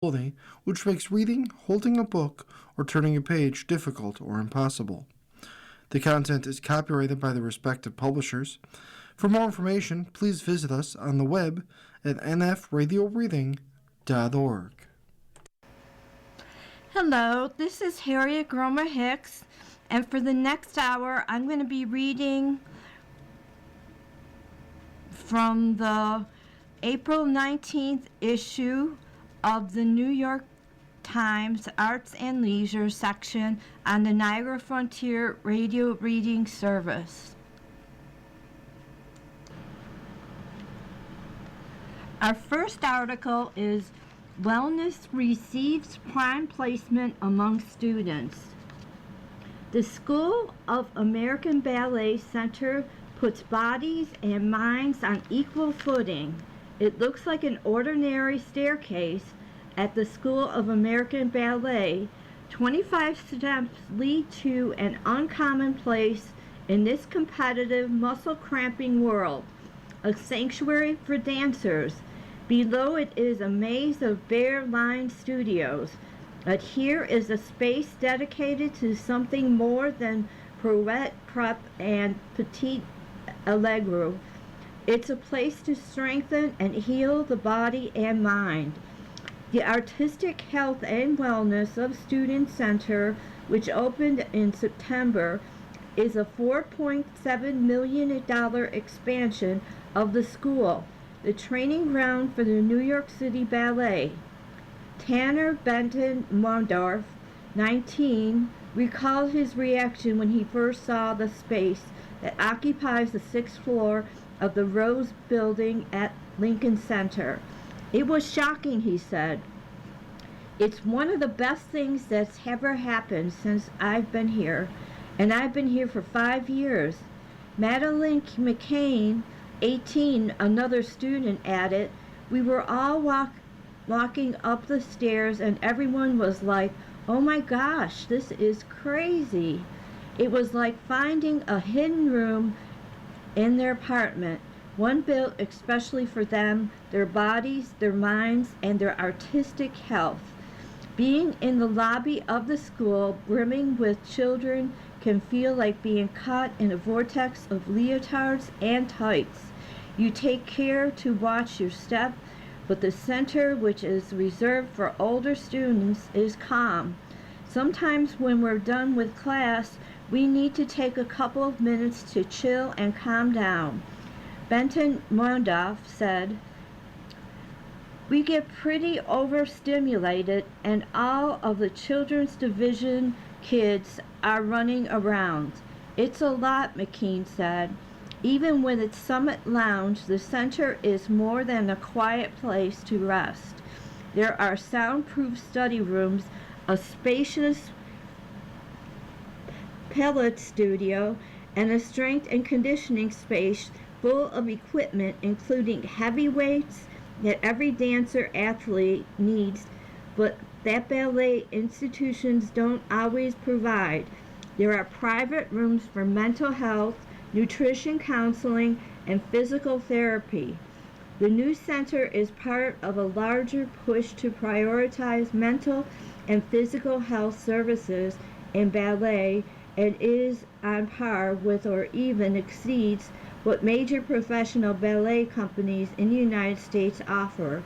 difficulty, which makes reading, holding a book, or turning a page difficult or impossible. The content is copyrighted by the respective publishers. For more information, please visit us on the web at nfradioreading.org. Hello, this is Harriet Gromer Hicks, and for the next hour, I'm going to be reading from the April 19th issue of the New York Times Arts and Leisure section on the Niagara Frontier Radio Reading Service. Our first article is Wellness Receives Prime Placement Among Students. The School of American Ballet Center puts bodies and minds on equal footing. It looks like an ordinary staircase at the School of American Ballet. 25 steps lead to an uncommon place in this competitive, muscle-cramping world, a sanctuary for dancers. Below it is a maze of bare-lined studios, but here is a space dedicated to something more than pirouette, prep, and petit allegro. It's a place to strengthen and heal the body and mind. The Artistic Health and Wellness of Student Center, which opened in September, is a $4.7 million expansion of the school, the training ground for the New York City Ballet. Tanner Benton Mondorf, 19, recalled his reaction when he first saw the space that occupies the 6th floor of the Rose Building at Lincoln Center. It was shocking, he said. It's one of the best things that's ever happened since I've been here, and I've been here for 5 years. Madeline McCain, 18, another student, added, we were all walking up the stairs and everyone was like, oh my gosh, this is crazy. It was like finding a hidden room in their apartment, one built especially for them, their bodies, their minds, and their artistic health. Being in the lobby of the school, brimming with children, can feel like being caught in a vortex of leotards and tights. You take care to watch your step, but the center, which is reserved for older students, is calm. Sometimes when we're done with class, we need to take a couple of minutes to chill and calm down. Benton Mondorf said, we get pretty overstimulated and all of the children's division kids are running around. It's a lot, McKean said. Even with its Summit Lounge, the center is more than a quiet place to rest. There are soundproof study rooms, a spacious pellet studio, and a strength and conditioning space full of equipment including heavy weights that every dancer athlete needs, but that ballet institutions don't always provide. There are private rooms for mental health, nutrition counseling, and physical therapy. The new center is part of a larger push to prioritize mental and physical health services in ballet and is on par with or even exceeds what major professional ballet companies in the United States offer.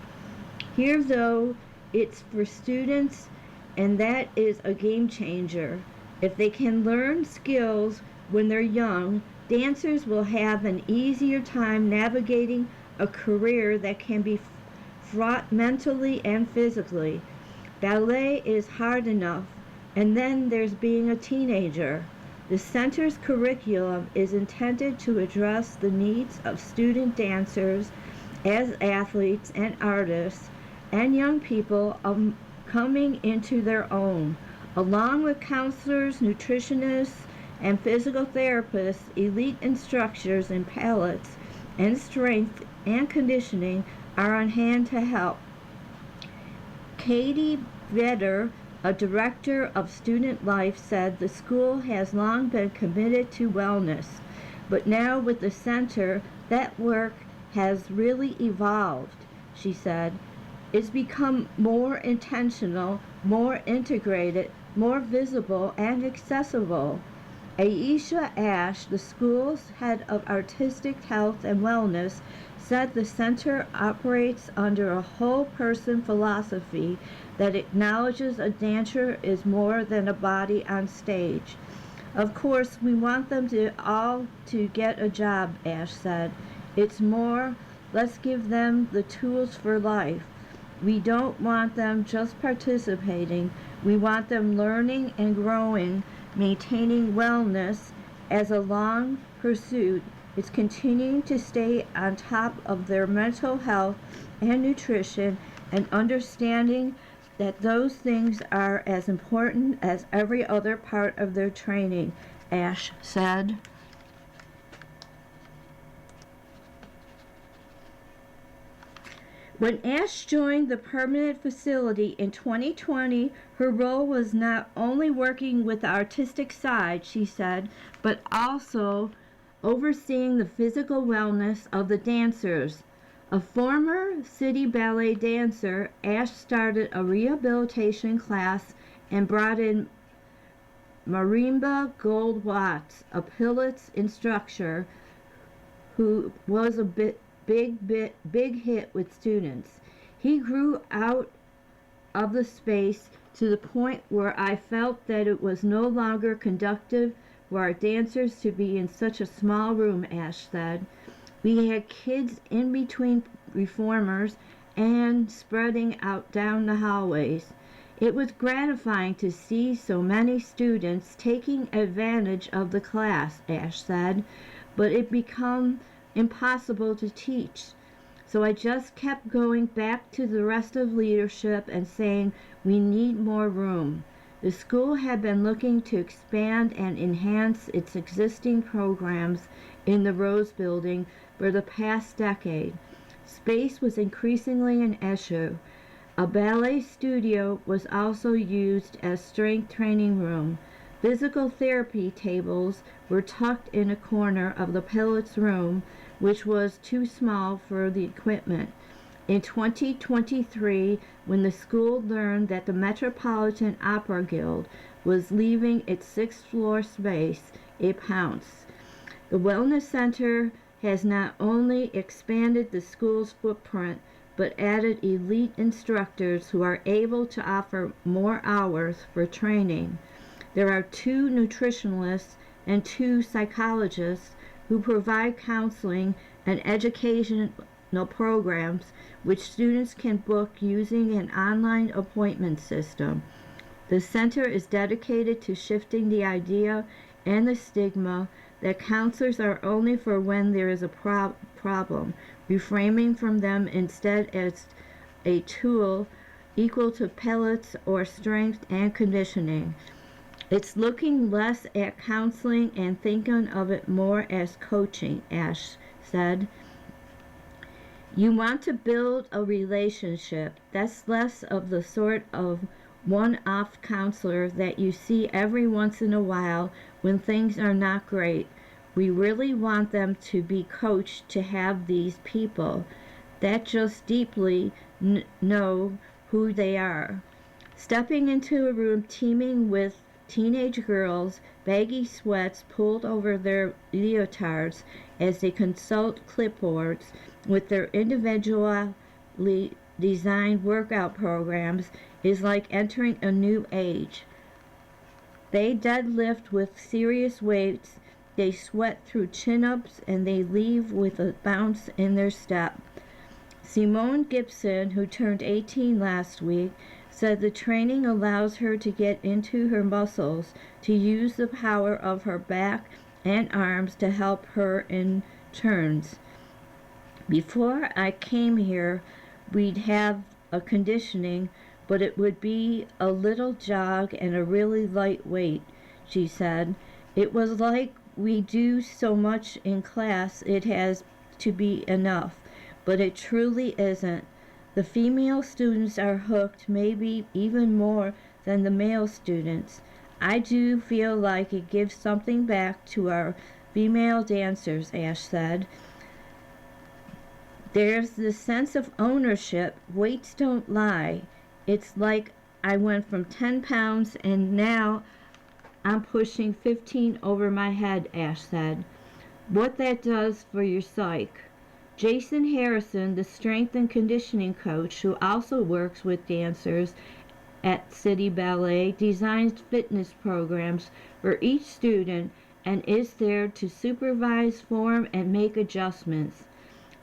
Here, though, it's for students, and that is a game changer. If they can learn skills when they're young, dancers will have an easier time navigating a career that can be fraught mentally and physically. Ballet is hard enough, and then there's being a teenager. The center's curriculum is intended to address the needs of student dancers as athletes and artists and young people coming into their own, along with counselors, nutritionists, and physical therapists. Elite instructors in palettes and strength and conditioning are on hand to help. Katie Vedder, a director of student life, said the school has long been committed to wellness, but now with the center, that work has really evolved. She said, It's become more intentional, more integrated, more visible, and accessible. Aisha Ash, the school's head of artistic health and wellness, said the center operates under a whole person philosophy that acknowledges a dancer is more than a body on stage. Of course, we want them to all to get a job, Ash said. It's more, let's give them the tools for life. We don't want them just participating. We want them learning and growing, maintaining wellness as a long pursuit. It's continuing to stay on top of their mental health and nutrition and understanding that those things are as important as every other part of their training, Ash said. When Ash joined the permanent facility in 2020, her role was not only working with the artistic side, she said, but also overseeing the physical wellness of the dancers. A former City Ballet dancer, Ash started a rehabilitation class and brought in Marimba Gold-Watts, a Pilates instructor who was a big hit with students. He grew out of the space to the point where I felt that it was no longer conducive for our dancers to be in such a small room, Ash said. We had kids in between reformers and spreading out down the hallways. It was gratifying to see so many students taking advantage of the class, Ash said, but it became impossible to teach. So I just kept going back to the rest of leadership and saying we need more room. The school had been looking to expand and enhance its existing programs in the Rose Building for the past decade. Space was increasingly an issue. A ballet studio was also used as strength training room. Physical therapy tables were tucked in a corner of the Pilates room, which was too small for the equipment. In 2023, when the school learned that the Metropolitan Opera Guild was leaving its sixth-floor space, it pounced. The Wellness Center has not only expanded the school's footprint, but added elite instructors who are able to offer more hours for training. There are 2 nutritionalists and 2 psychologists who provide counseling and educational programs which students can book using an online appointment system. The center is dedicated to shifting the idea and the stigma that counselors are only for when there is a problem, reframing from them instead as a tool equal to pellets or strength and conditioning. It's looking less at counseling and thinking of it more as coaching, Ash said. You want to build a relationship. That's less of the sort of one-off counselor that you see every once in a while when things are not great. We really want them to be coached to have these people that just deeply know who they are. Stepping into a room teeming with teenage girls, baggy sweats pulled over their leotards as they consult clipboards with their individually designed workout programs is like entering a new age. They deadlift with serious weights, they sweat through chin-ups, and they leave with a bounce in their step. Simone Gibson, who turned 18 last week, said the training allows her to get into her muscles, to use the power of her back and arms to help her in turns. Before I came here, we'd have a conditioning, but it would be a little jog and a really light weight, she said. It was like we do so much in class it has to be enough, but it truly isn't. The female students are hooked maybe even more than the male students. I do feel like it gives something back to our female dancers, Ash said. There's this sense of ownership. Weights don't lie. It's like I went from 10 pounds and now I'm pushing 15 over my head, Ash said. What that does for your psyche. Jason Harrison, the strength and conditioning coach who also works with dancers at City Ballet, designs fitness programs for each student and is there to supervise, form, and make adjustments.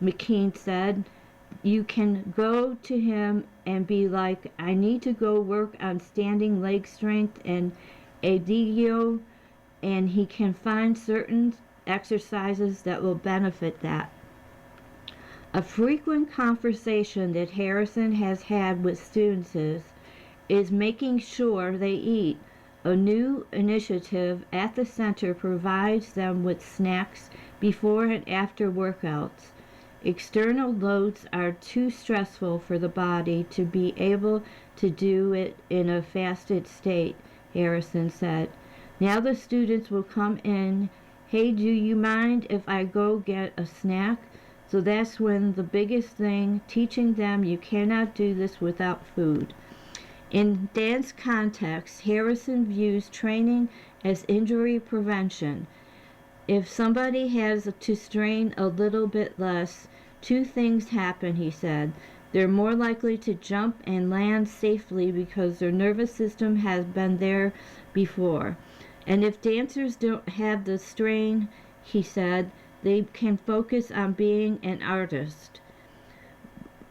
McKean said, you can go to him and be like, I need to go work on standing leg strength and adagio, and he can find certain exercises that will benefit that. A frequent conversation that Harrison has had with students is making sure they eat. A new initiative at the center provides them with snacks before and after workouts. External loads are too stressful for the body to be able to do it in a fasted state, Harrison said. Now the students will come in, hey, do you mind if I go get a snack? So that's when the biggest thing, teaching them you cannot do this without food. In dance context, Harrison views training as injury prevention. If somebody has to strain a little bit less, two things happen, he said. They're more likely to jump and land safely because their nervous system has been there before. And if dancers don't have the strain, he said, they can focus on being an artist.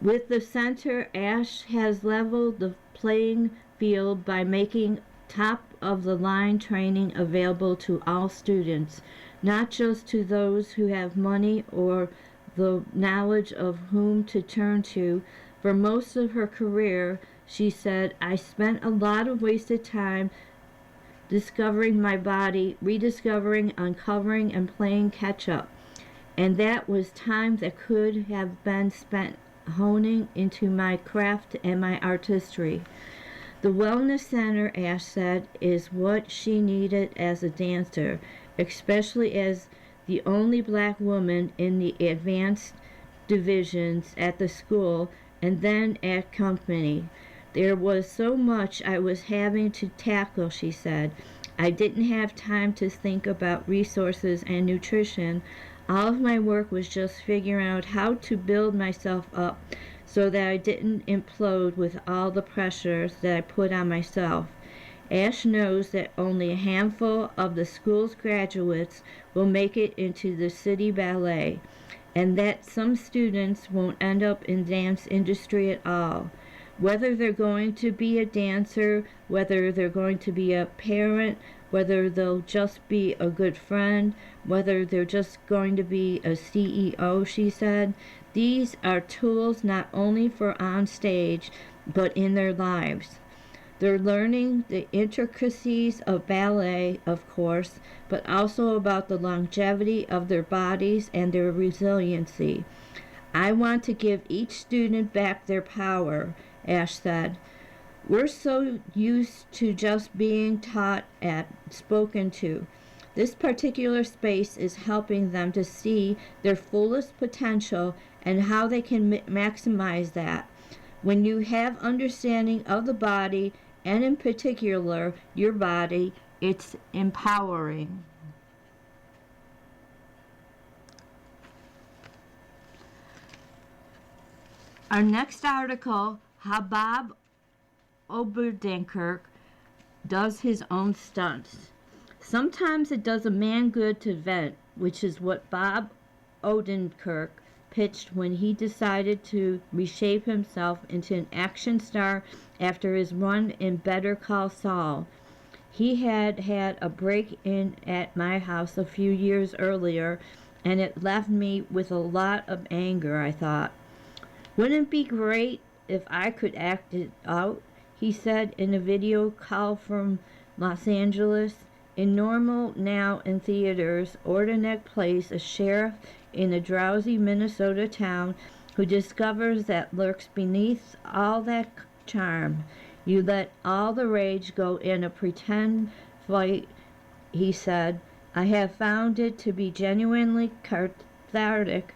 With the center, Ash has leveled the playing field by making top-of-the-line training available to all students, not just to those who have money or the knowledge of whom to turn to. For most of her career, she said, I spent a lot of wasted time discovering my body, rediscovering, uncovering, and playing catch-up. And that was time that could have been spent honing into my craft and my artistry. The Wellness Center, Ash said, is what she needed as a dancer, especially as the only black woman in the advanced divisions at the school and then at company. There was so much I was having to tackle, she said. I didn't have time to think about resources and nutrition. All of my work was just figuring out how to build myself up so that I didn't implode with all the pressures that I put on myself. Ash knows that only a handful of the school's graduates will make it into the City Ballet, and that some students won't end up in the dance industry at all. Whether they're going to be a dancer, whether they're going to be a parent, whether they'll just be a good friend, whether they're just going to be a CEO, she said. These are tools not only for on stage, but in their lives. They're learning the intricacies of ballet, of course, but also about the longevity of their bodies and their resiliency. I want to give each student back their power, Ash said. We're so used to just being taught and spoken to. This particular space is helping them to see their fullest potential and how they can maximize that. When you have understanding of the body, and in particular your body, it's empowering. Our next article, how Bob Oberdenkirk does his own stunts. Sometimes it does a man good to vent, which is what Bob Odenkirk pitched when he decided to reshape himself into an action star after his run in Better Call Saul. He had a break-in at my house a few years earlier, and it left me with a lot of anger, I thought. Wouldn't it be great if I could act it out? He said in a video call from Los Angeles. In Normal, now in theaters, Odenek plays a sheriff in a drowsy Minnesota town who discovers that lurks beneath all that charm. You let all the rage go in a pretend fight, he said. I have found it to be genuinely cathartic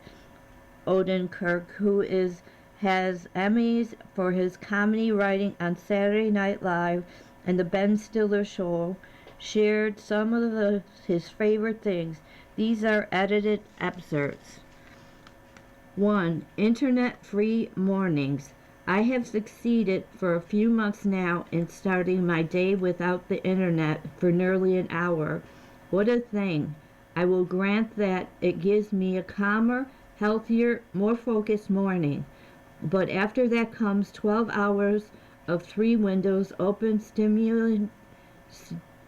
Odenkirk, who has Emmys for his comedy writing on Saturday Night Live and The Ben Stiller Show, shared some of his favorite things. These are edited excerpts. 1. Internet-free mornings. I have succeeded for a few months now in starting my day without the internet for nearly an hour. What a thing. I will grant that it gives me a calmer, healthier, more focused morning. But after that comes 12 hours of 3 windows open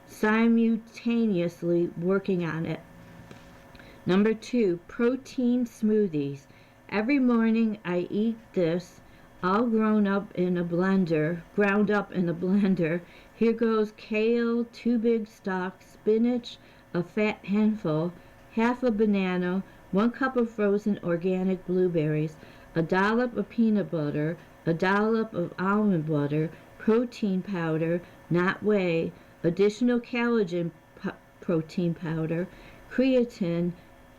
simultaneously working on it. Number 2, protein smoothies. Every morning I eat this, all ground up in a blender. Here goes kale, 2 big stalks, spinach, a fat handful, half a banana, 1 cup of frozen organic blueberries, a dollop of peanut butter, a dollop of almond butter, protein powder, not whey, additional collagen protein powder, creatine,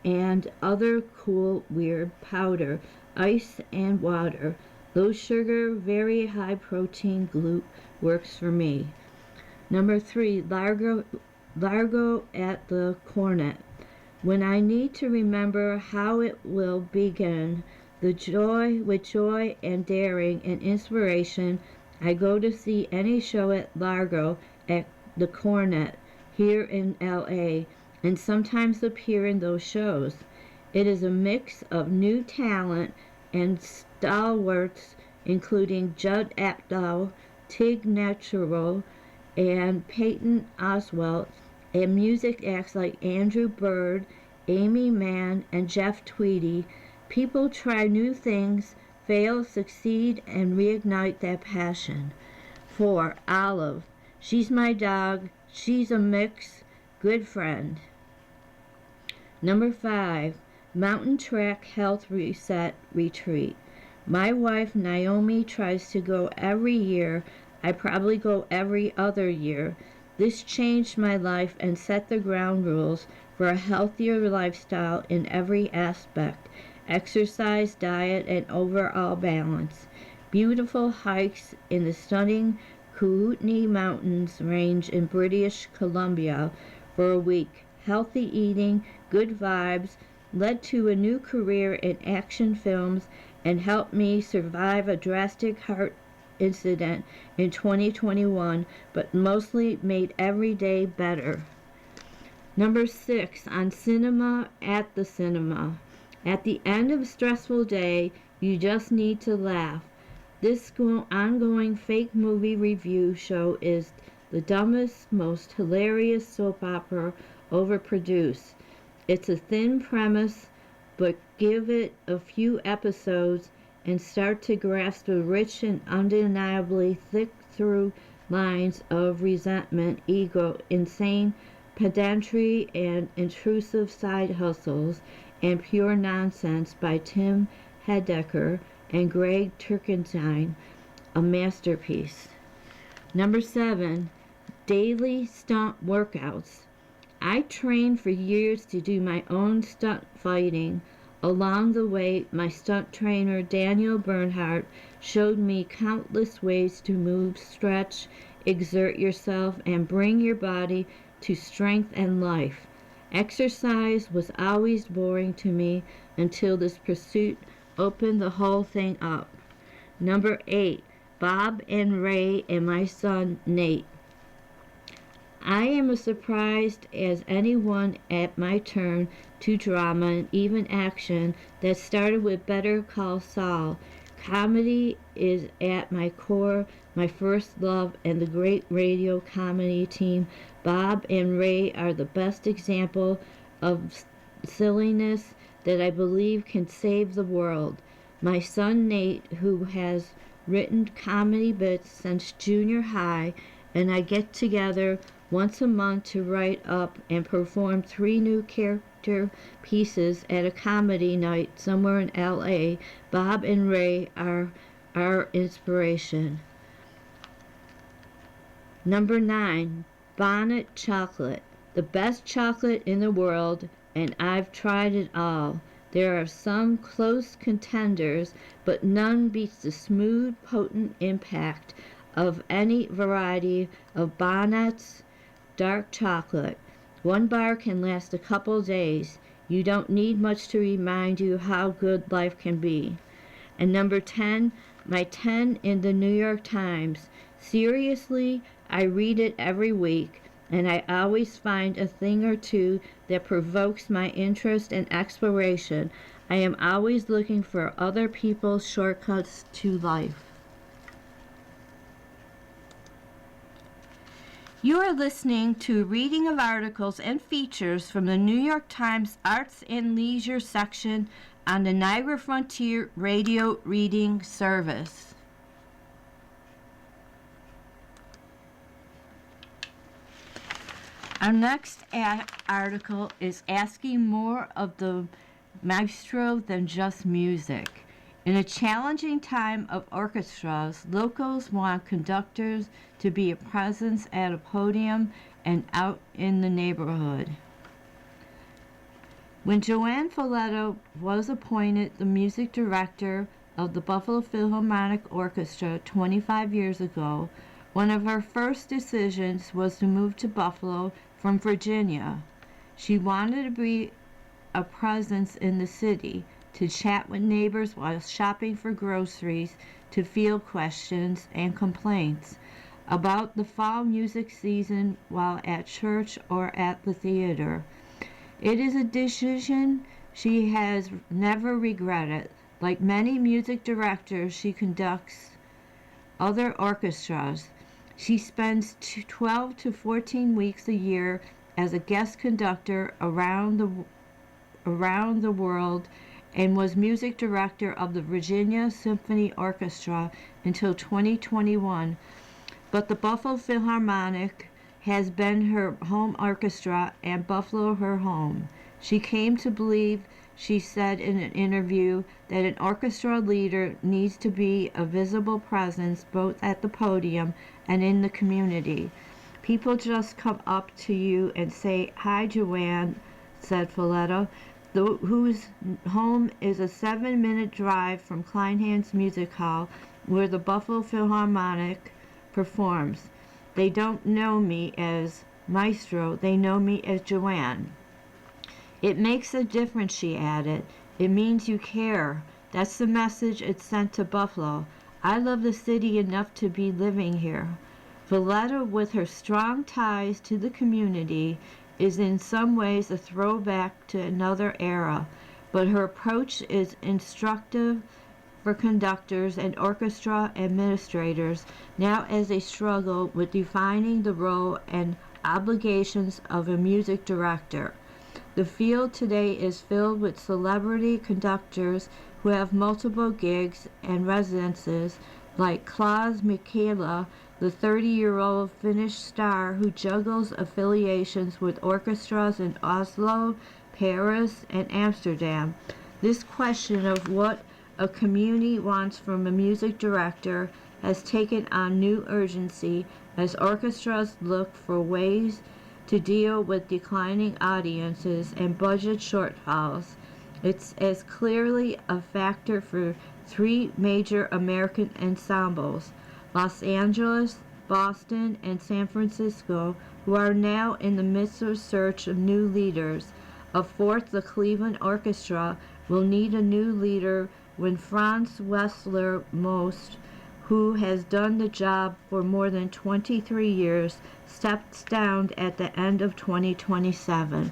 and other cool weird powder, ice and water. Low sugar, very high protein glute works for me. Number 3, Largo at the Cornet. When I need to remember how it will begin, with joy and daring and inspiration, I go to see any show at Largo at the Cornet here in LA, and sometimes appear in those shows. It is a mix of new talent and stalwarts, including Judd Apatow, Tig Notaro, and Peyton Oswalt, and music acts like Andrew Bird, Amy Mann, and Jeff Tweedy. People try new things, fail, succeed, and reignite that passion. 4. Olive. She's my dog. She's a mix. Good friend. Number 5. Mountain Track Health Reset Retreat. My wife Naomi tries to go every year. I probably go every other year. This changed my life and set the ground rules for a healthier lifestyle in every aspect: exercise, diet, and overall balance. Beautiful hikes in the stunning Kootenay Mountains range in British Columbia for a week. Healthy eating, good vibes, led to a new career in action films and helped me survive a drastic heart incident in 2021, but mostly made every day better. Number 6, on cinema at the cinema. At the end of a stressful day, you just need to laugh. This ongoing fake movie review show is the dumbest, most hilarious soap opera overproduced. It's a thin premise, but give it a few episodes and start to grasp the rich and undeniably thick through lines of resentment, ego, insane pedantry, and intrusive side hustles, and pure nonsense by Tim Heidecker and Greg Turkentine, a masterpiece. Number 7, daily stunt workouts. I trained for years to do my own stunt fighting. Along the way, my stunt trainer Daniel Bernhardt showed me countless ways to move, stretch, exert yourself, and bring your body to strength and life. Exercise was always boring to me until this pursuit opened the whole thing up. Number 8, Bob and Ray and my son Nate. I am as surprised as anyone at my turn to drama and even action that started with Better Call Saul. Comedy is at my core, my first love, and the great radio comedy team Bob and Ray are the best example of silliness that I believe can save the world. My son Nate, who has written comedy bits since junior high, and I get together once a month to write up and perform 3 new character pieces at a comedy night somewhere in LA. Bob and Ray are our inspiration. Number 9, Bonnet chocolate. The best chocolate in the world, and I've tried it all. There are some close contenders, but none beats the smooth, potent impact of any variety of bonnets dark chocolate. One bar can last a couple days. You don't need much to remind you how good life can be. And number 10, my 10 in the New York Times. Seriously, I read it every week, and I always find a thing or two that provokes my interest and exploration. I am always looking for other people's shortcuts to life. You are listening to a reading of articles and features from the New York Times Arts and Leisure section on the Niagara Frontier Radio Reading Service. Our next article is asking more of the maestro than just music. In a challenging time of orchestras, locals want conductors to be a presence at a podium and out in the neighborhood. When Joanne Folletto was appointed the music director of the Buffalo Philharmonic Orchestra 25 years ago, one of her first decisions was to move to Buffalo from Virginia. She wanted to be a presence in the city, to chat with neighbors while shopping for groceries, to field questions and complaints about the fall music season while at church or at the theater. It is a decision she has never regretted. Like many music directors, she conducts other orchestras. She spends 12 to 14 weeks a year as a guest conductor around the world, and was music director of the Virginia Symphony Orchestra until 2021. But the Buffalo Philharmonic has been her home orchestra and Buffalo her home. She came to believe, she said in an interview, that an orchestra leader needs to be a visible presence both at the podium and in the community. People just come up to you and say, "Hi, Joanne," said Folletto, whose home is a 7-minute drive from Kleinhans Music Hall, where the Buffalo Philharmonic performs. They don't know me as maestro, they know me as Joanne. It makes a difference, she added. It means you care. That's the message it sent to Buffalo. I love the city enough to be living here. Folletto, with her strong ties to the community, is in some ways a throwback to another era, but her approach is instructive for conductors and orchestra administrators now as they struggle with defining the role and obligations of a music director. The field today is filled with celebrity conductors who have multiple gigs and residences, like Klaus Mikela, the 30-year-old Finnish star who juggles affiliations with orchestras in Oslo, Paris, and Amsterdam. This question of what a community wants from a music director has taken on new urgency as orchestras look for ways to deal with declining audiences and budget shortfalls. It's as clearly a factor for 3 major American ensembles, Los Angeles, Boston, and San Francisco, who are now in the midst of search of new leaders. A 4th, the Cleveland Orchestra, will need a new leader when Franz Wessler Most, who has done the job for more than 23 years, steps down at the end of 2027.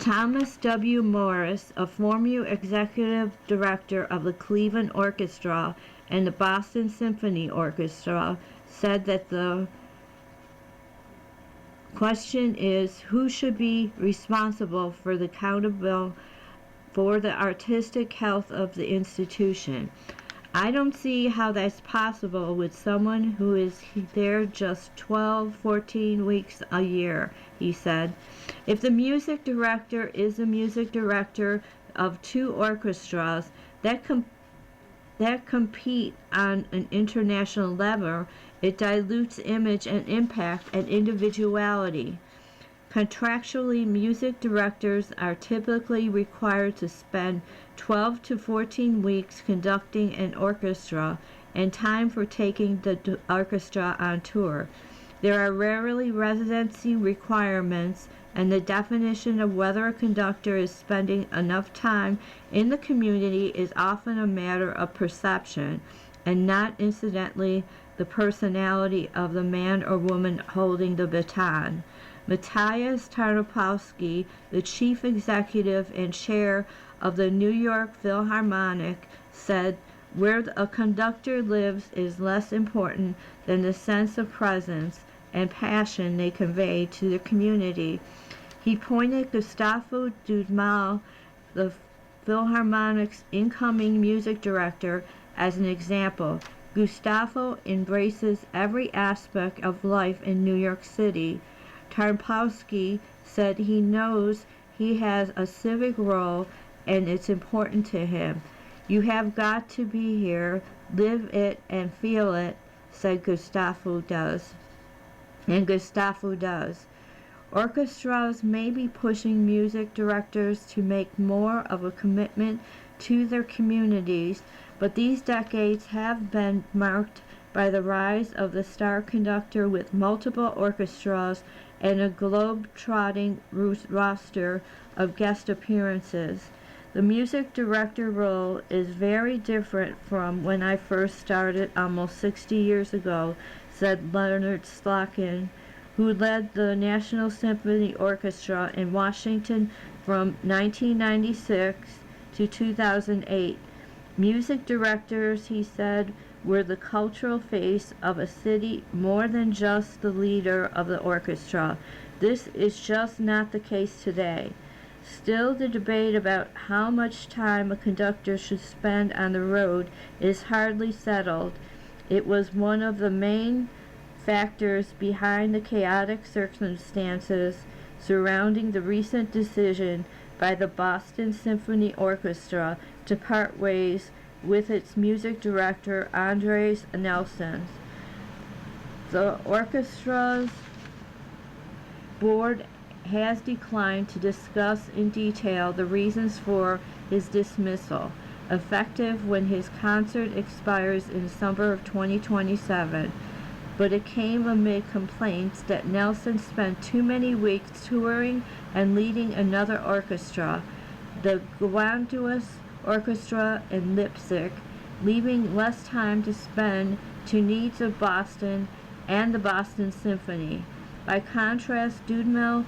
Thomas W. Morris, a former executive director of the Cleveland Orchestra and the Boston Symphony Orchestra, said that the question is who should be responsible for the accountable for the artistic health of the institution. I don't see how that's possible with someone who is there just 12, 14 weeks a year, he said. If the music director is the music director of 2 orchestras that compete on an international level, it dilutes image and impact and individuality. Contractually, music directors are typically required to spend 12 to 14 weeks conducting an orchestra and time for taking the orchestra on tour. There are rarely residency requirements, and the definition of whether a conductor is spending enough time in the community is often a matter of perception, and not incidentally the personality of the man or woman holding the baton. Matthias Tarnopolsky, the chief executive and chair of the New York Philharmonic, said, "Where a conductor lives is less important than the sense of presence and passion they convey to the community." He pointed Gustavo Dudamel, the Philharmonic's incoming music director, as an example. Gustavo embraces every aspect of life in New York City. Tarnopolsky said he knows he has a civic role and it's important to him. "You have got to be here, live it and feel it," said Gustavo does. And Gustavo does. Orchestras may be pushing music directors to make more of a commitment to their communities, but these decades have been marked by the rise of the star conductor with multiple orchestras and a globe-trotting roster of guest appearances. The music director role is very different from when I first started almost 60 years ago, said Leonard Slotkin, who led the National Symphony Orchestra in Washington from 1996 to 2008. Music directors, he said, were the cultural face of a city more than just the leader of the orchestra. This is just not the case today. Still, the debate about how much time a conductor should spend on the road is hardly settled. It was one of the main factors behind the chaotic circumstances surrounding the recent decision by the Boston Symphony Orchestra to part ways with its music director, Andres Nelson. The orchestra's board has declined to discuss in detail the reasons for his dismissal, effective when his concert expires in summer of 2027. But it came amid complaints that Nelson spent too many weeks touring and leading another orchestra, the Gewandhaus Orchestra in Leipzig, leaving less time to spend to needs of Boston and the Boston Symphony. By contrast, Dudamel,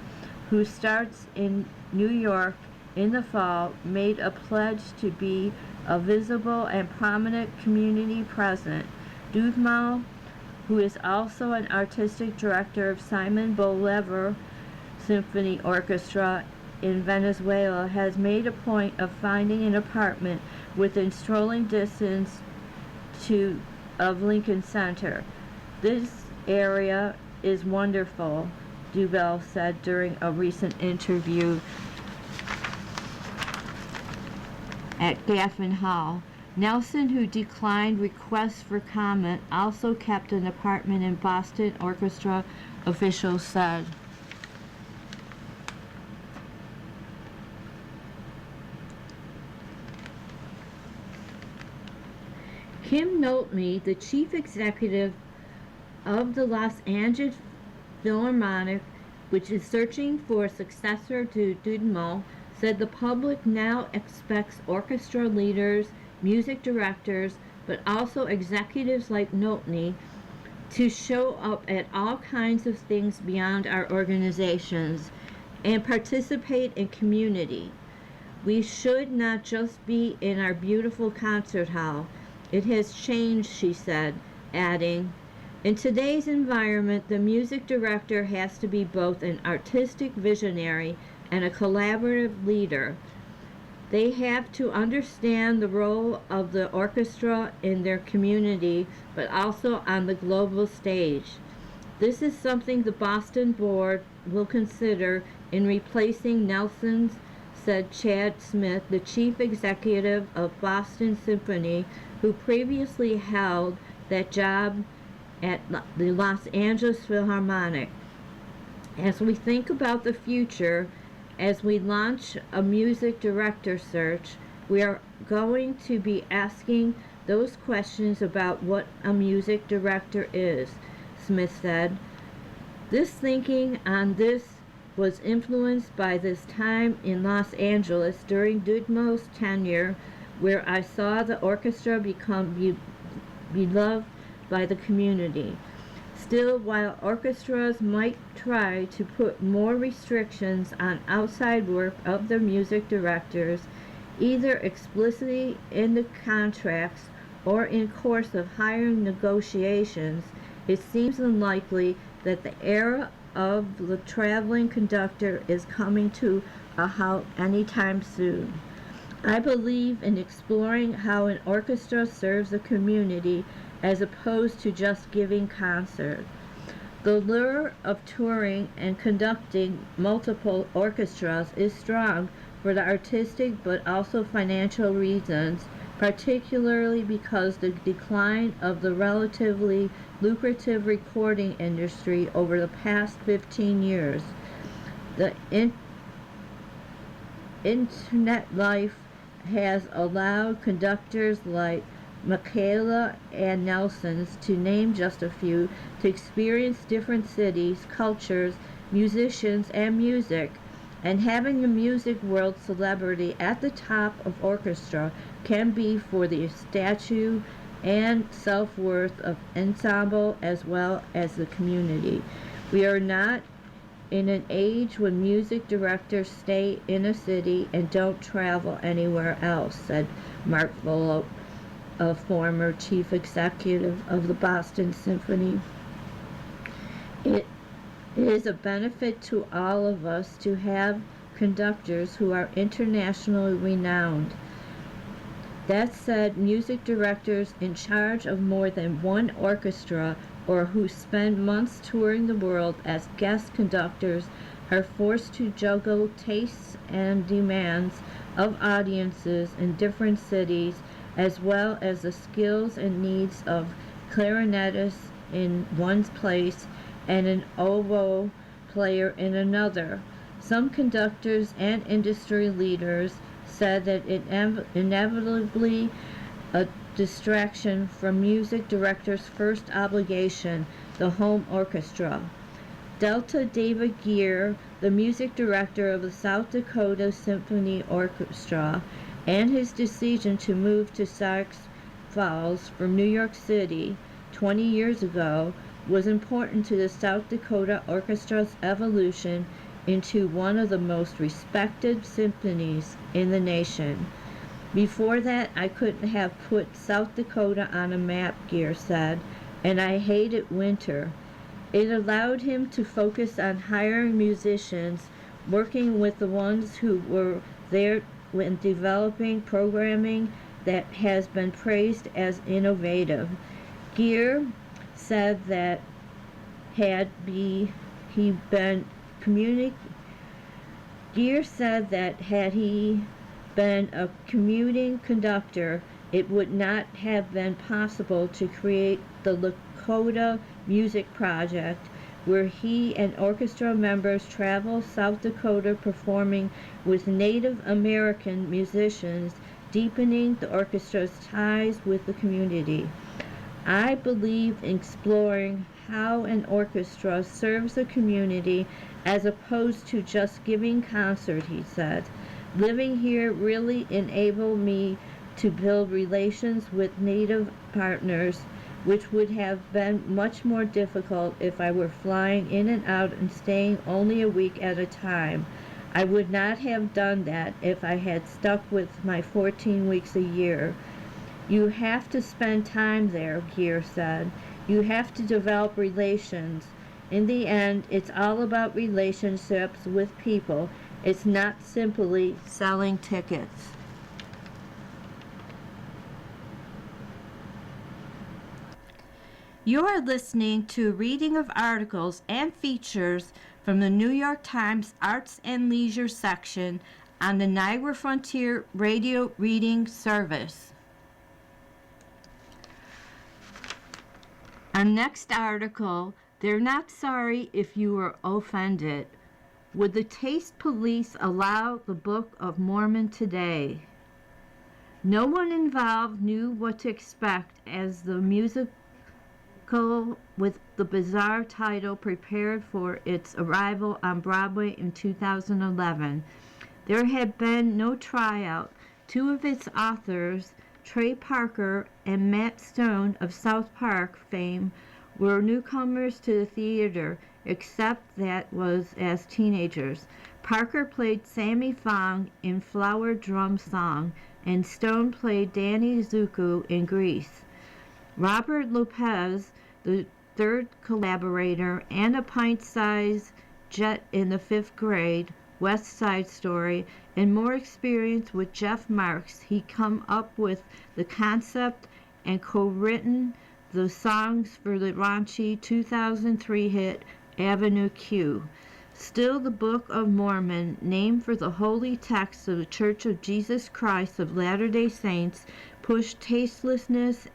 who starts in New York in the fall, made a pledge to be a visible and prominent community presence. Dudamel, who is also an artistic director of Simon Bolivar Symphony Orchestra in Venezuela, has made a point of finding an apartment within strolling distance of Lincoln Center. "This area is wonderful," Dudamel said during a recent interview at Gaffin Hall. Nelson, who declined requests for comment, also kept an apartment in Boston, orchestra officials said. Kim Notley, the chief executive of the Los Angeles Philharmonic, which is searching for a successor to Dudamel, said the public now expects orchestra leaders, music directors, but also executives like Notley to show up at all kinds of things beyond our organizations and participate in community. "We should not just be in our beautiful concert hall. It has changed," she said, adding, "In today's environment, the music director has to be both an artistic visionary and a collaborative leader. They have to understand the role of the orchestra in their community, but also on the global stage. This is something the Boston board will consider in replacing Nelson's," said Chad Smith, the chief executive of Boston Symphony, who previously held that job at the Los Angeles Philharmonic. As we think about the future, as we launch a music director search, we are going to be asking those questions about what a music director is, Smith said. This thinking on this was influenced by this time in Los Angeles during Dudmo's tenure, where I saw the orchestra become beloved by the community. Still, while orchestras might try to put more restrictions on outside work of their music directors, either explicitly in the contracts or in course of hiring negotiations, it seems unlikely that the era of the traveling conductor is coming to a halt anytime soon. I believe in exploring how an orchestra serves the community as opposed to just giving concerts. The lure of touring and conducting multiple orchestras is strong for the artistic but also financial reasons, particularly because the decline of the relatively lucrative recording industry over the past 15 years. The internet life has allowed conductors like Michaela and Nelson's, to name just a few, to experience different cities, cultures, musicians, and music. And having a music world celebrity at the top of orchestra can be for the statue and self-worth of ensemble as well as the community. We are not in an age when music directors stay in a city and don't travel anywhere else, said Mark Volop, a former chief executive of the Boston Symphony. It is a benefit to all of us to have conductors who are internationally renowned. That said, music directors in charge of more than one orchestra or who spend months touring the world as guest conductors are forced to juggle tastes and demands of audiences in different cities, as well as the skills and needs of clarinetists in one place and an oboe player in another. Some conductors and industry leaders said that it inevitably a distraction from music director's first obligation, the home orchestra. Delta David Geer, the music director of the South Dakota Symphony Orchestra, and his decision to move to Sioux Falls from New York City 20 years ago was important to the South Dakota Orchestra's evolution into one of the most respected symphonies in the nation. Before that, I couldn't have put South Dakota on a map, Geer said, and I hated winter. It allowed him to focus on hiring musicians, working with the ones who were there when developing programming that has been praised as innovative. Geer said that had he been a commuting conductor, it would not have been possible to create the Lakota Music Project, where he and orchestra members travel South Dakota performing with Native American musicians, deepening the orchestra's ties with the community. I believe in exploring how an orchestra serves the community as opposed to just giving concerts, he said. Living here really enabled me to build relations with Native partners, which would have been much more difficult if I were flying in and out and staying only a week at a time. I would not have done that if I had stuck with my 14 weeks a year. You have to spend time there, Geer said. You have to develop relations. In the end, it's all about relationships with people. It's not simply selling tickets. You are listening to a reading of articles and features from the New York Times Arts and Leisure section on the Niagara Frontier Radio Reading Service. Our next article They're not sorry if you were offended. Would the taste police allow the Book of Mormon today? No one involved knew what to expect as the musical with the bizarre title prepared for its arrival on Broadway in 2011. There had been no tryout. Two of its authors, Trey Parker and Matt Stone of South Park fame, were newcomers to the theater, except that was as teenagers. Parker played Sammy Fong in Flower Drum Song, and Stone played Danny Zuko in Grease. Robert Lopez, the third collaborator, and a pint-sized jet in the 5th grade, West Side Story, and more experience with Jeff Marks, he come up with the concept and co-written the songs for the raunchy 2003 hit Avenue Q. Still, the Book of Mormon, named for the holy text of the Church of Jesus Christ of Latter-day Saints, pushed tastelessness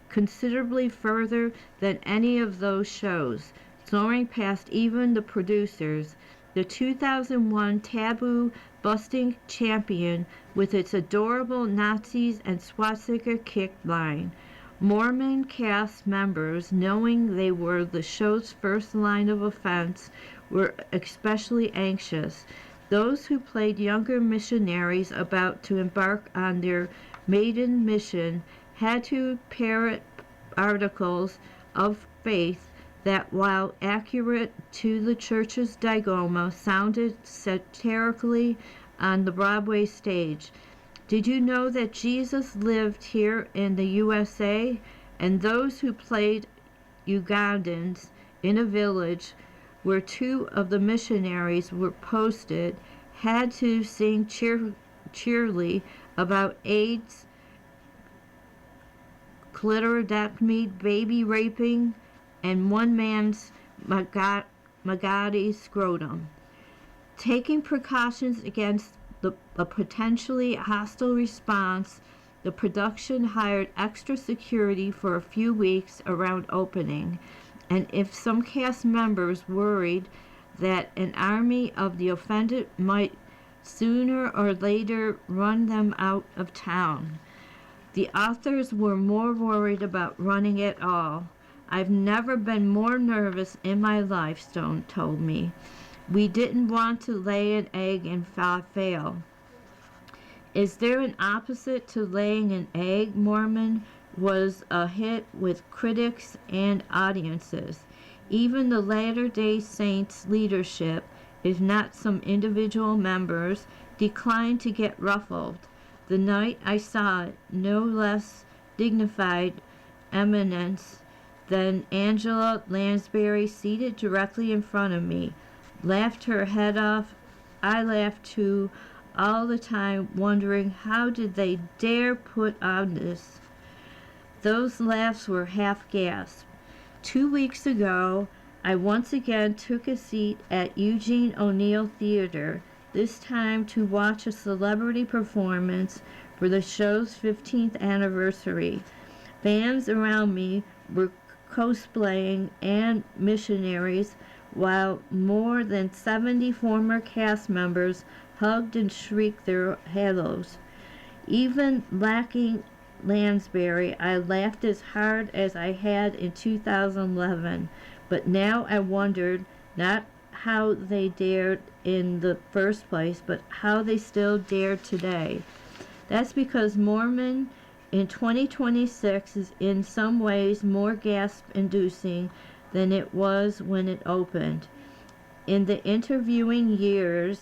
considerably further than any of those shows, soaring past even the producers. The 2001 taboo-busting champion with its adorable Nazis and swastika kick line. Mormon cast members, knowing they were the show's first line of offense, were especially anxious. Those who played younger missionaries about to embark on their maiden mission had to parrot articles of faith that, while accurate to the church's dogma, sounded satirically on the Broadway stage. Did you know that Jesus lived here in the USA? And those who played Ugandans in a village where two of the missionaries were posted had to sing cheerily about AIDS, clitoridectomy, baby raping, and one man's Magadi scrotum. Taking precautions against a potentially hostile response, the production hired extra security for a few weeks around opening, and if some cast members worried that an army of the offended might sooner or later run them out of town, the authors were more worried about running at all. I've never been more nervous in my life, Stone told me. We didn't want to lay an egg and fail. Is there an opposite to laying an egg? Mormon was a hit with critics and audiences. Even the Latter-day Saints leadership, if not some individual members, declined to get ruffled. The night I saw it, no less dignified eminence than Angela Lansbury, seated directly in front of me, laughed her head off. I laughed too, all the time wondering how did they dare put on this. Those laughs were half gasps. 2 weeks ago, I once again took a seat at Eugene O'Neill Theater, this time to watch a celebrity performance for the show's 15th anniversary. Fans around me were cosplaying and missionaries, while more than 70 former cast members hugged and shrieked their halos. Even lacking Lansbury, I laughed as hard as I had in 2011, but now I wondered not how they dared in the first place, but how they still dare today. That's because Mormon in 2026 is in some ways more gasp-inducing than it was when it opened. In the interviewing years,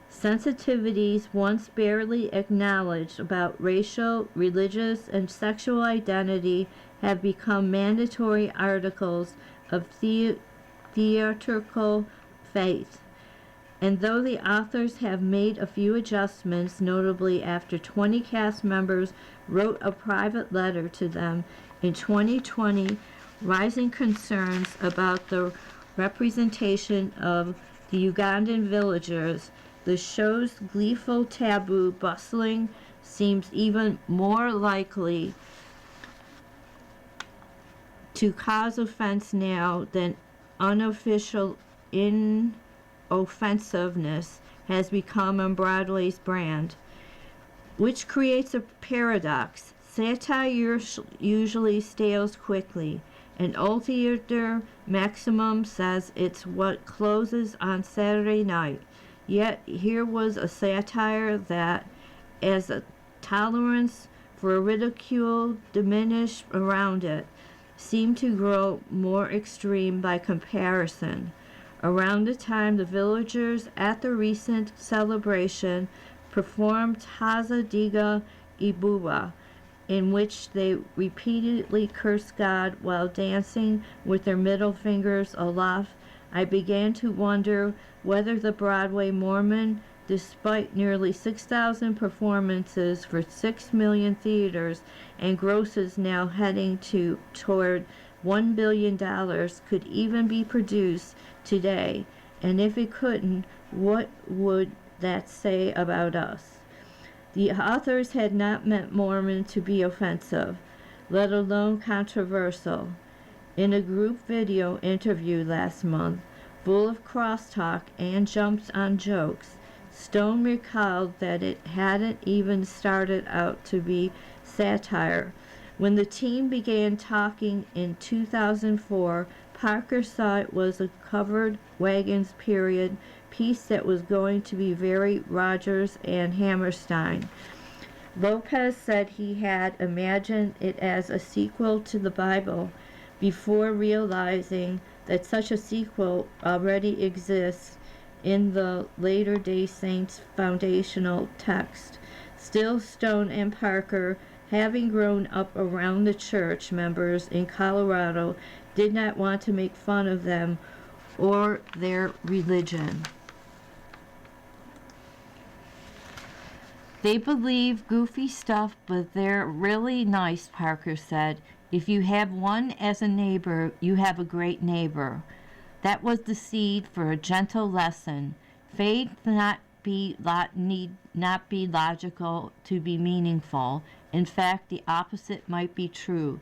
sensitivities once barely acknowledged about racial, religious, and sexual identity have become mandatory articles of theatrical faith. And though the authors have made a few adjustments, notably after 20 cast members wrote a private letter to them in 2020, rising concerns about the representation of the Ugandan villagers, the show's gleeful taboo bustling seems even more likely to cause offense now than unofficial inoffensiveness has become on Broadway's brand, which creates a paradox. Satire usually stales quickly. An old theater maximum says it's what closes on Saturday night. Yet here was a satire that, as a tolerance for ridicule diminished around it, seemed to grow more extreme by comparison. Around the time the villagers at the recent celebration performed Haza Diga Ibuba, in which they repeatedly cursed God while dancing with their middle fingers aloft, I began to wonder whether the Broadway Mormon, despite nearly 6,000 performances for 6 million theaters and grosses now heading toward $1 billion, could even be produced today. And if it couldn't, what would that say about us? The authors had not meant Mormon to be offensive, let alone controversial. In a group video interview last month, full of crosstalk and jumps on jokes, Stone recalled that it hadn't even started out to be satire. When the team began talking in 2004, Parker saw it was a covered wagons period piece that was going to be very Rodgers and Hammerstein. Lopez said he had imagined it as a sequel to the Bible before realizing that such a sequel already exists in the Latter-day Saints foundational text. Still, Stone and Parker, having grown up around the church members in Colorado, did not want to make fun of them or their religion. They believe goofy stuff, but they're really nice, Parker said. If you have one as a neighbor, you have a great neighbor. That was the seed for a gentle lesson. Faith need not be logical to be meaningful. In fact, the opposite might be true.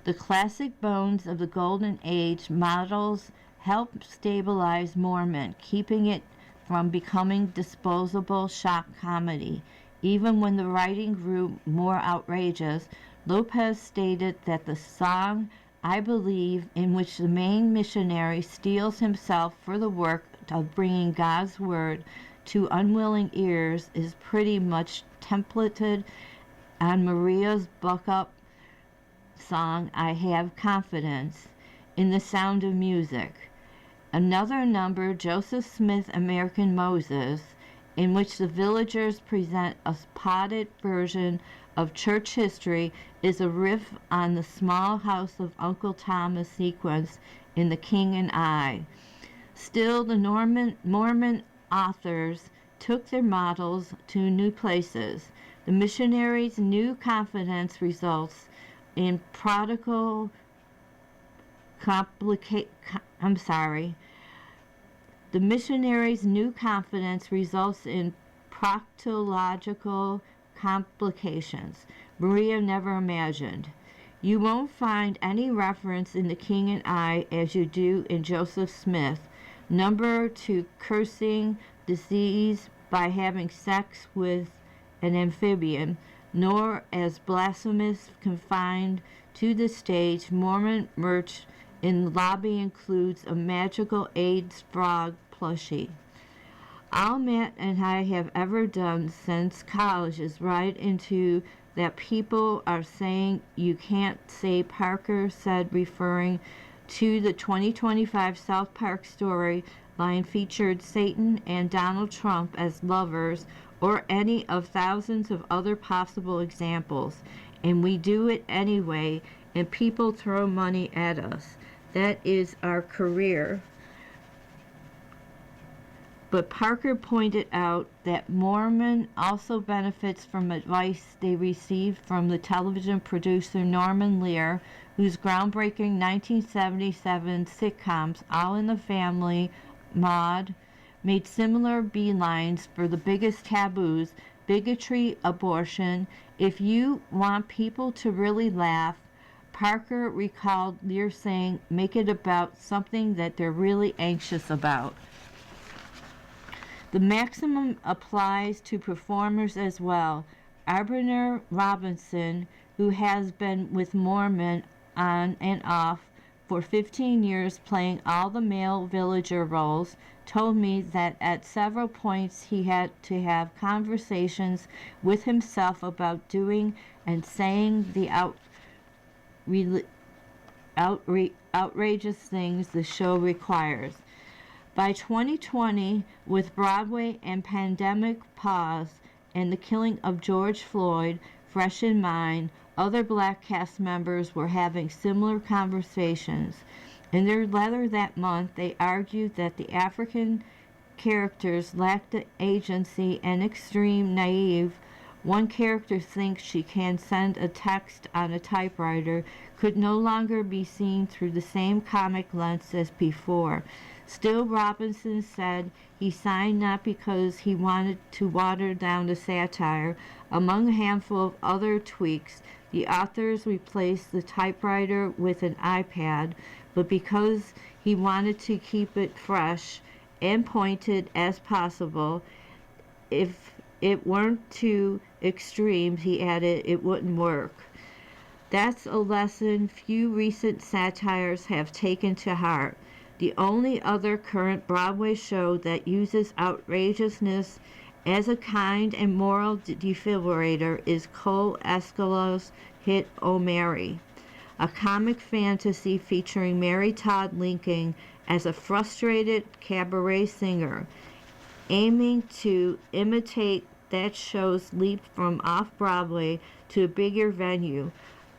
The classic bones of the Golden Age models help stabilize Mormon, keeping it from becoming disposable shock comedy. Even when the writing grew more outrageous, Lopez stated that the song I Believe, in which the main missionary steels himself for the work of bringing God's word to unwilling ears, is pretty much templated on Maria's buck-up song I Have Confidence in the Sound of Music. Another number, Joseph Smith, American Moses, in which the villagers present a potted version of church history, is a riff on the Small House of Uncle Thomas sequence in The King and I. Still, the Mormon authors took their models to new places. The missionaries' new confidence results in prodigal The missionary's new confidence results in proctological complications Maria never imagined. You won't find any reference in The King and I, as you do in Joseph Smith, number to cursing disease by having sex with an amphibian, nor as blasphemous confined to the stage. Mormon merch in the lobby includes a magical AIDS frog plushie. All Matt and I have ever done since college is ride into that people are saying you can't say, Parker said, referring to the 2025 South Park storyline featured Satan and Donald Trump as lovers, or any of thousands of other possible examples. And we do it anyway, and people throw money at us. That is our career. But Parker pointed out that Mormon also benefits from advice they received from the television producer Norman Lear, whose groundbreaking 1977 sitcoms All in the Family, Maude, made similar beelines for the biggest taboos: bigotry, abortion. If you want people to really laugh, Parker recalled Lear saying, "Make it about something that they're really anxious about." The maximum applies to performers as well. Abner Robinson, who has been with Mormon on and off for 15 years playing all the male villager roles, told me that at several points he had to have conversations with himself about doing and saying the outrageous things the show requires. By 2020, with Broadway and pandemic pause and the killing of George Floyd fresh in mind, other black cast members were having similar conversations. In their letter that month, they argued that the African characters lacked agency and extreme naive. One character thinks she can send a text on a typewriter, could no longer be seen through the same comic lens as before. Still, Robinson said he signed not because he wanted to water down the satire. Among a handful of other tweaks, the authors replaced the typewriter with an iPad, but because he wanted to keep it fresh and pointed as possible. If it weren't too extreme, he added, it wouldn't work. That's a lesson few recent satires have taken to heart. The only other current Broadway show that uses outrageousness as a kind and moral defibrillator is Cole Escala's hit "Oh Mary," a comic fantasy featuring Mary Todd Lincoln as a frustrated cabaret singer, aiming to imitate that show's leap from off-Broadway to a bigger venue.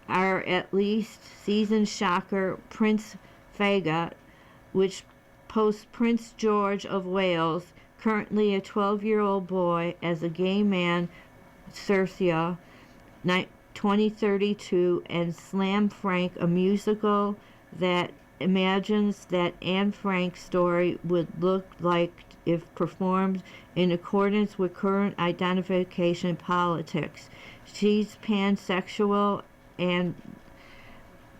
Our at least seasoned shocker Prince Fagot, which posts Prince George of Wales, currently a 12-year-old boy, as a gay man, Circe, 2032, and Slam Frank, a musical that imagines that Anne Frank's story would look like if performed in accordance with current identification politics. She's pansexual and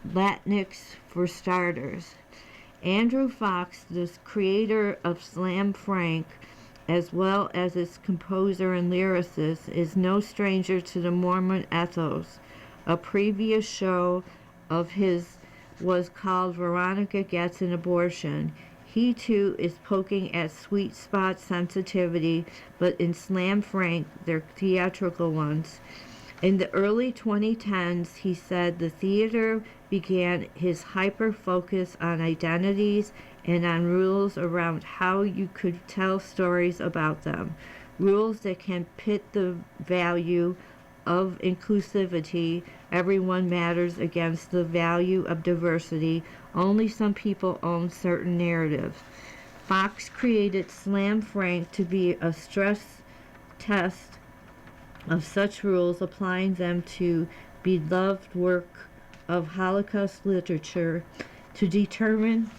Latinx for starters. Andrew Fox, the creator of Slam Frank, as well as its composer and lyricist, is no stranger to the Mormon ethos. A previous show of his was called Veronica Gets an Abortion. He too is poking at sweet spot sensitivity, but in Slam Frank, their theatrical ones. In the early 2010s, he said the theater began his hyper-focus on identities and on rules around how you could tell stories about them. Rules that can pit the value of inclusivity, everyone matters, against the value of diversity. Only some people own certain narratives. Fox created Slam Frank to be a stress test of such rules, applying them to beloved work of Holocaust literature to determine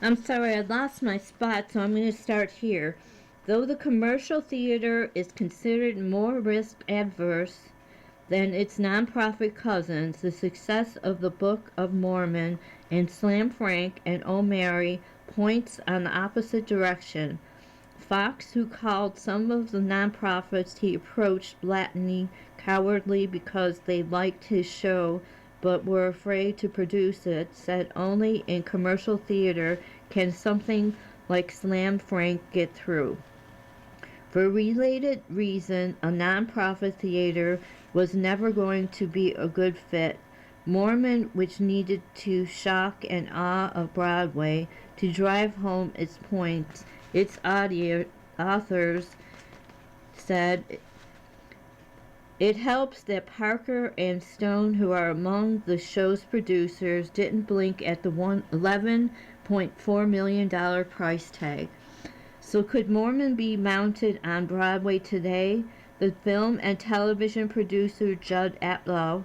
I'm sorry, I lost my spot, so I'm going to start here. Though the commercial theater is considered more risk adverse than its nonprofit cousins, the success of the Book of Mormon and Slam Frank and Oh Mary points on the opposite direction. Fox, who called some of the nonprofits he approached blatantly cowardly because they liked his show but were afraid to produce it, said only in commercial theater can something like Slam Frank get through. For a related reason, a nonprofit theater was never going to be a good fit. Mormon, which needed to shock and awe of Broadway to drive home its points, its authors said, it helps that Parker and Stone, who are among the show's producers, didn't blink at the $11.4 million price tag. So could Mormon be mounted on Broadway today? The film and television producer Judd Apatow,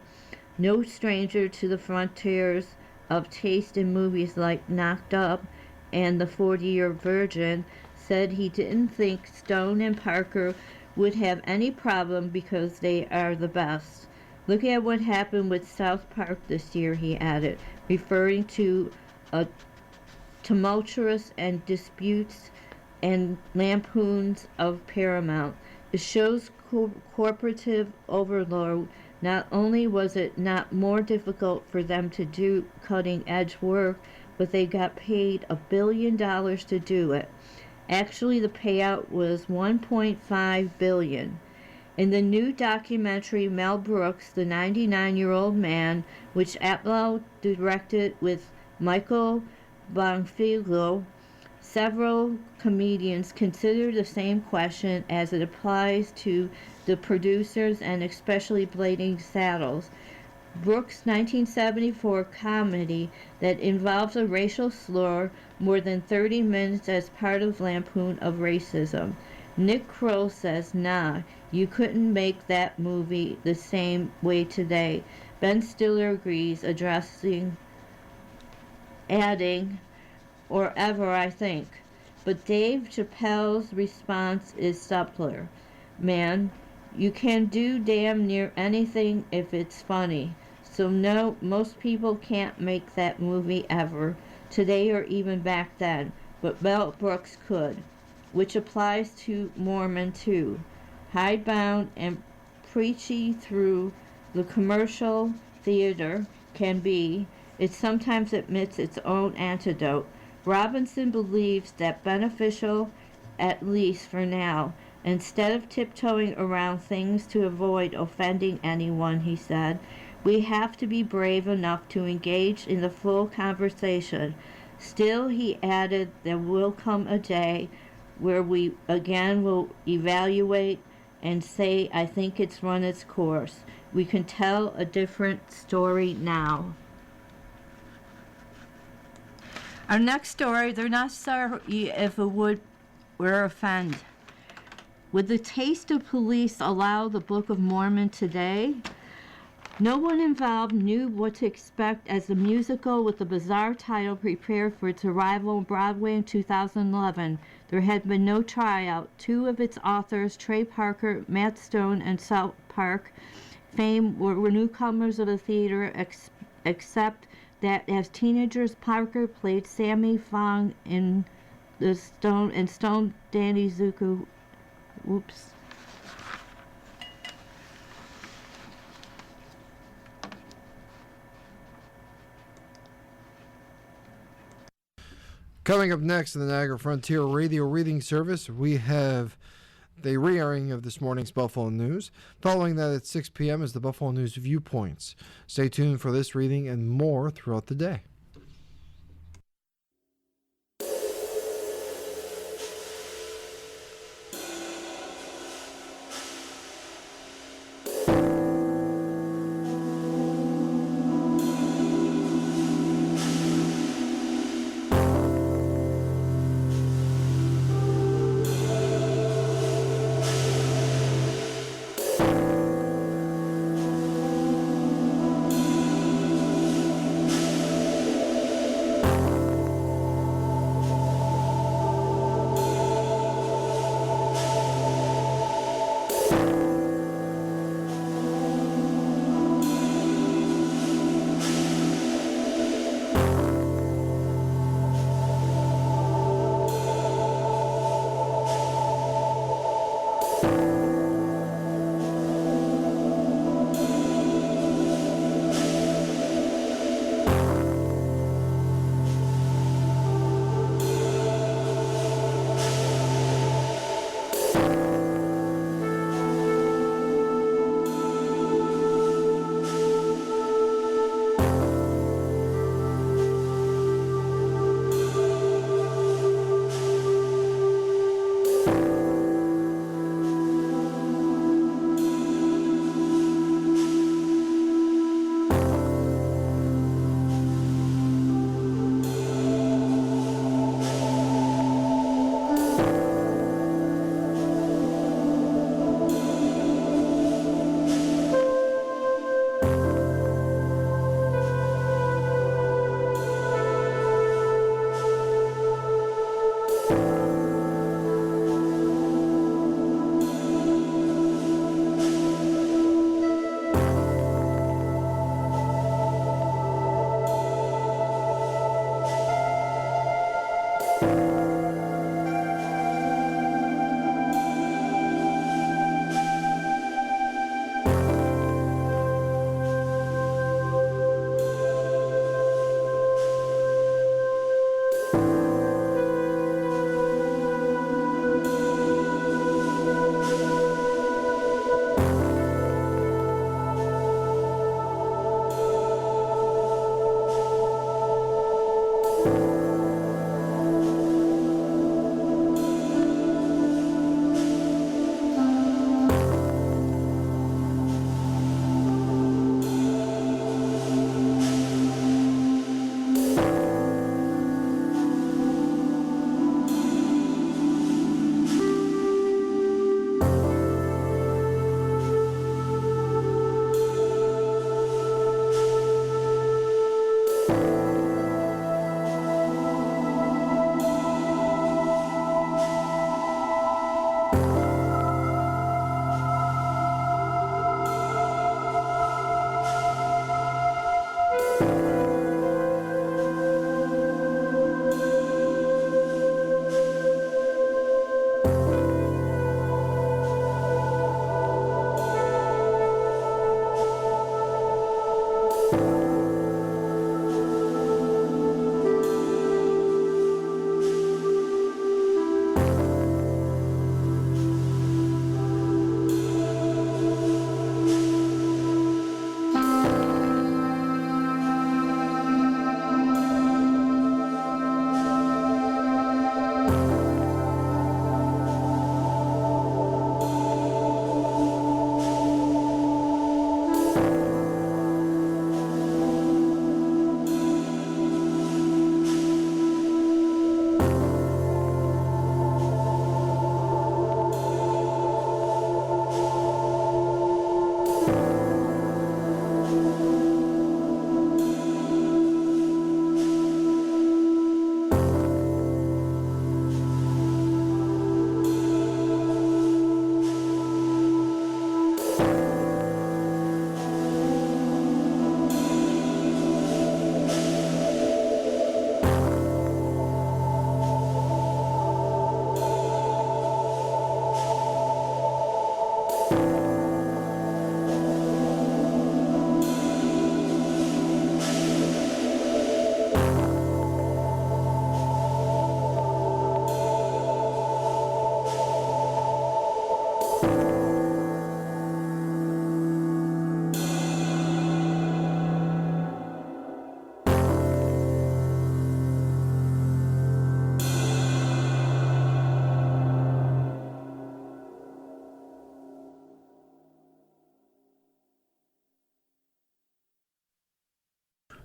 no stranger to the frontiers of taste in movies like Knocked Up and The 40-Year Virgin, said he didn't think Stone and Parker would have any problem because they are the best. Look at what happened with South Park this year, he added, referring to a tumultuous and disputes and lampoons of Paramount. The show's corporative overload. Not only was it not more difficult for them to do cutting edge work, but they got paid $1 billion to do it. Actually, the payout was $1.5 billion. In the new documentary Mel Brooks, The 99-Year-Old Man, which Apatow directed with Michael Bonfiglio, several comedians consider the same question as it applies to the producers and especially Blazing Saddles. Brooks' 1974 comedy that involves a racial slur more than 30 minutes as part of Lampoon of Racism. Nick Kroll says, nah, you couldn't make that movie the same way today. Ben Stiller agrees, adding, or ever, I think. But Dave Chappelle's response is subtler. Man, you can do damn near anything if it's funny. So no, most people can't make that movie ever, today or even back then. But Mel Brooks could, which applies to Mormon too. Hidebound and preachy through the commercial theater can be, it sometimes admits its own antidote. Robinson believes that beneficial, at least for now. Instead of tiptoeing around things to avoid offending anyone, he said, we have to be brave enough to engage in the full conversation. Still, he added, there will come a day where we again will evaluate and say, I think it's run its course. We can tell a different story now. Our next story, they're not sorry if it would offend. Would the taste of police allow the Book of Mormon today? No one involved knew what to expect as the musical with the bizarre title prepared for its arrival on Broadway in 2011. There had been no tryout. Two of its authors, Trey Parker, Matt Stone, and South Park fame, were newcomers of the theater, except that as teenagers, Parker played Sammy Fong in the Stone Danny Zuko. Whoops. Coming up next in the Niagara Frontier Radio Reading Service, we have the re-airing of this morning's Buffalo News. Following that at 6 p.m. is the Buffalo News Viewpoints. Stay tuned for this reading and more throughout the day.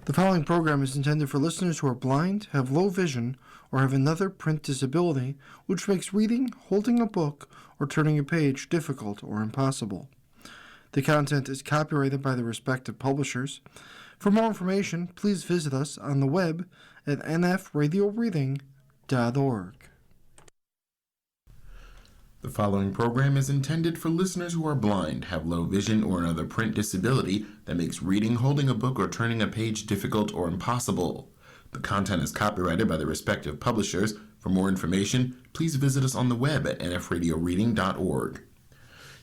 The following program is intended for listeners who are blind, have low vision, or have another print disability which makes reading, holding a book, or turning a page difficult or impossible. The content is copyrighted by the respective publishers. For more information, please visit us on the web at nfradioreading.org. The following program is intended for listeners who are blind, have low vision, or another print disability that makes reading, holding a book, or turning a page difficult or impossible. The content is copyrighted by the respective publishers. For more information, please visit us on the web at nfradioreading.org.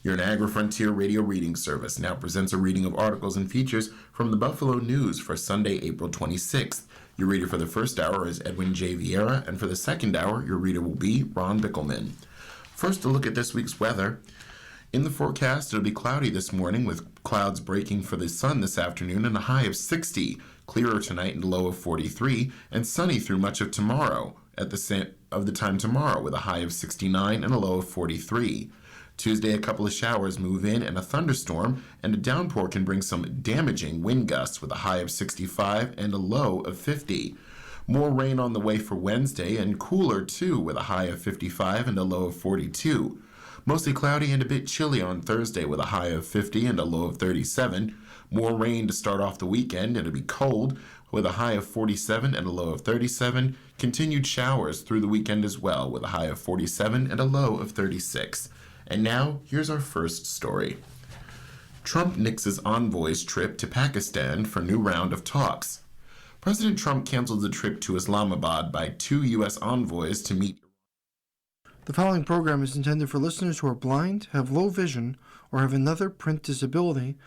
Your Niagara Frontier Radio Reading Service now presents a reading of articles and features from the Buffalo News for Sunday, April 26th. Your reader for the first hour is Edwin J. Vieira, and for the second hour, your reader will be Ron Bickelman. First, a look at this week's weather. In the forecast, it'll be cloudy this morning with clouds breaking for the sun this afternoon and a high of 60. Clearer tonight and a low of 43, and sunny through much of tomorrow at the same of the time tomorrow with a high of 69 and a low of 43. Tuesday, a couple of showers move in and a thunderstorm, and a downpour can bring some damaging wind gusts with a high of 65 and a low of 50. More rain on the way for Wednesday, and cooler too, with a high of 55 and a low of 42. Mostly cloudy and a bit chilly on Thursday with a high of 50 and a low of 37. More rain to start off the weekend. It'll be cold with a high of 47 and a low of 37. Continued showers through the weekend as well with a high of 47 and a low of 36. And now, here's our first story. Trump nixes envoy's trip to Pakistan for new round of talks. President Trump canceled the trip to Islamabad by 2 U.S. envoys to meet. The following program is intended for listeners who are blind, have low vision, or have another print disability